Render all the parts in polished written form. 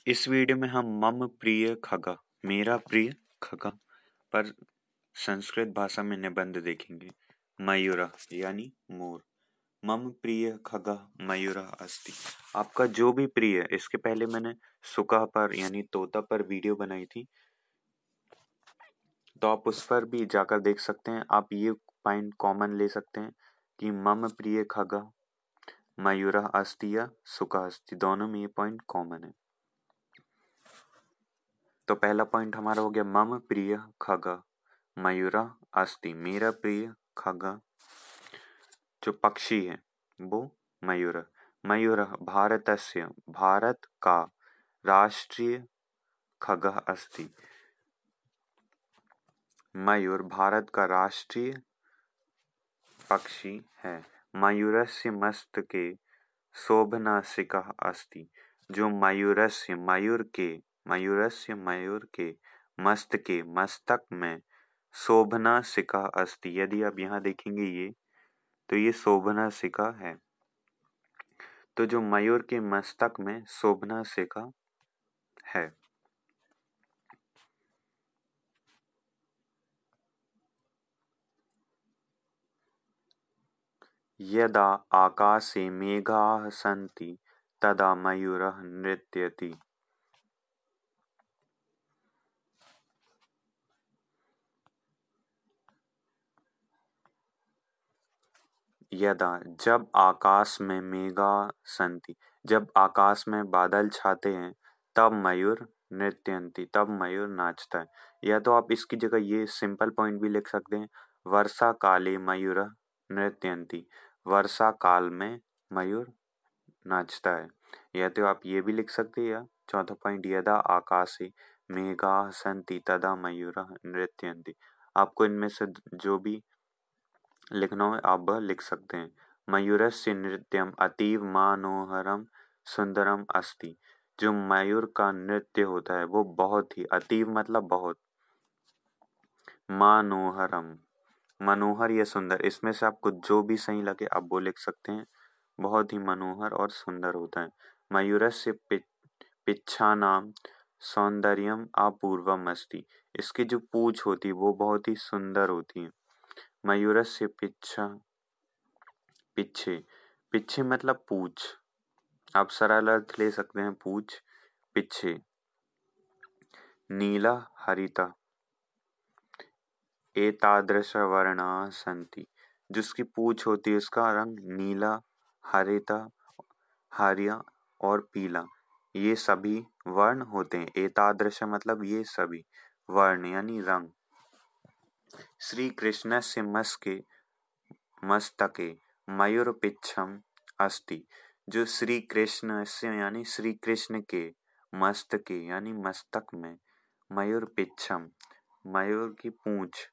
इस वीडियो में हम मम प्रिय खगा, मेरा प्रिय खगा पर संस्कृत भाषा में निबंध देखेंगे। मयूरा यानी मोर। मम प्रिय खगा मयूरा अस्ति। आपका जो भी प्रिय, इसके पहले मैंने सुका पर यानी तोता पर वीडियो बनाई थी, तो आप उस पर भी जाकर देख सकते हैं। आप ये पॉइंट कॉमन ले सकते हैं कि मम प्रिय खगा मयूरा अस्ति या सुका अस्ति, दोनों में ये पॉइंट कॉमन है। तो पहला पॉइंट हमारा हो गया मम प्रिय खगा मयूरा अस्ति, मेरा प्रिय खगा जो पक्षी है वो मयूर। मयूर भारतस्य, भारत का राष्ट्रीय खगः अस्ति। मयूर भारत का राष्ट्रीय पक्षी है। मयूरस्य मस्तके शोभनासिका अस्ति। जो मयूरस्य मयूर के मस्तके मस्तक में शोभनासिका अस्ति। यदि आप यहाँ देखेंगे ये, तो ये शोभनासिका है। तो जो मयूर के मस्तक में शोभनासिका है। यदा आकाशे मेघाः सन्ति तदा मयूरः नृत्यति। यदा जब आकाश में मेघा सन्ति, जब आकाश में बादल छाते हैं, तब मयूर नृत्यन्ति, तब मयूर नाचता है। या तो आप इसकी जगह ये सिंपल पॉइंट भी लिख सकते हैं, वर्षा काले मयूर नृत्यन्ति, वर्षा काल में मयूर नाचता है। या तो आप ये भी लिख सकते हैं, या चौथा पॉइंट यदा आकाशे मेघाः सन्ति तदा मयूरः नृत्यन्ति। आपको इनमें से जो भी लिखना हो आप वह लिख सकते हैं। मयूरस्य नृत्यम अतीव मनोहरम सुंदरम अस्ति। जो मयूर का नृत्य होता है वो बहुत ही, अतीव मतलब बहुत, मनोहरम मनोहर या सुंदर, इसमें से आपको जो भी सही लगे आप वो लिख सकते हैं। बहुत ही मनोहर और सुंदर होता है। मयूरस्य पिच्छानाम सौंदर्यम अपूर्वम अस्ति। इसकी जो पूंछ होती है वो बहुत ही सुंदर होती है। मयूरस्य पिच्छे, पिच्छे मतलब पूंछ, आप सरल अर्थ ले सकते हैं पूंछ, पिच्छे। नीला हरिता एतादृश वर्णाः सन्ति। जिसकी पूंछ होती है उसका रंग नीला, हरिता, हरिया और पीला, ये सभी वर्ण होते हैं। एतादृश मतलब ये सभी, वर्ण यानी रंग। श्री कृष्णस्य मस्तके मयूरपिच्छम अस्ति। जो श्री कृष्ण से यानी श्री कृष्ण के मस्तके यानी मस्तक में मयूरपिच्छम, मयूर की पूंछ,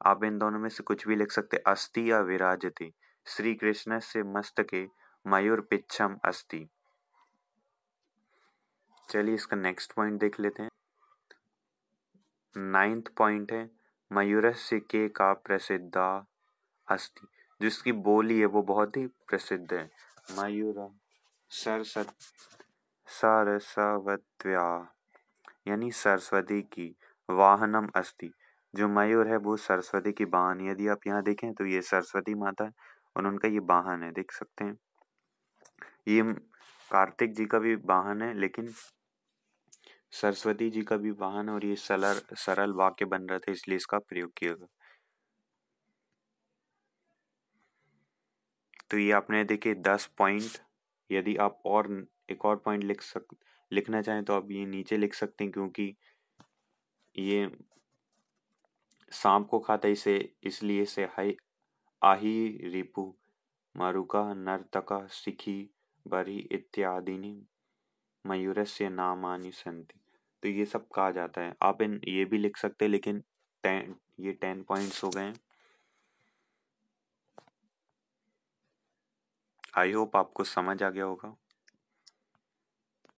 आप इन दोनों में से कुछ भी लिख सकते, अस्ति या विराजते। श्री कृष्ण से मस्तके मयूरपिच्छम अस्ति। चलिए इसका नेक्स्ट पॉइंट देख लेते हैं। 9th पॉइंट है मयूरस्य के का प्रसिद्धा अस्ति। जिसकी बोली है वो बहुत ही प्रसिद्ध है। मयूर सरस्वत्या यानी सरस्वती की वाहनम अस्ति। जो मयूर है वो सरस्वती की वाहन। यदि आप यहाँ देखें तो ये सरस्वती माता है और उनका ये वाहन है, देख सकते हैं। ये कार्तिक जी का भी वाहन है, लेकिन सरस्वती जी का भी वाहन, और ये सरल वाक्य बन रहा था इसलिए इसका प्रयोग किया गया। तो ये आपने देखे 10 पॉइंट। यदि आप और एक और पॉइंट लिखना चाहें तो आप ये नीचे लिख सकते हैं, क्योंकि ये सांप को खाता इसे, इसलिए इसे आही रिपु मारुका नर्तका सिखी बरी इत्यादि मयूरस्य नामानि सन्ति। तो ये सब कहा जाता है। आप ये भी लिख सकते हैं, लेकिन ये 10 पॉइंट्स हो गए। आई होप आपको समझ आ गया होगा।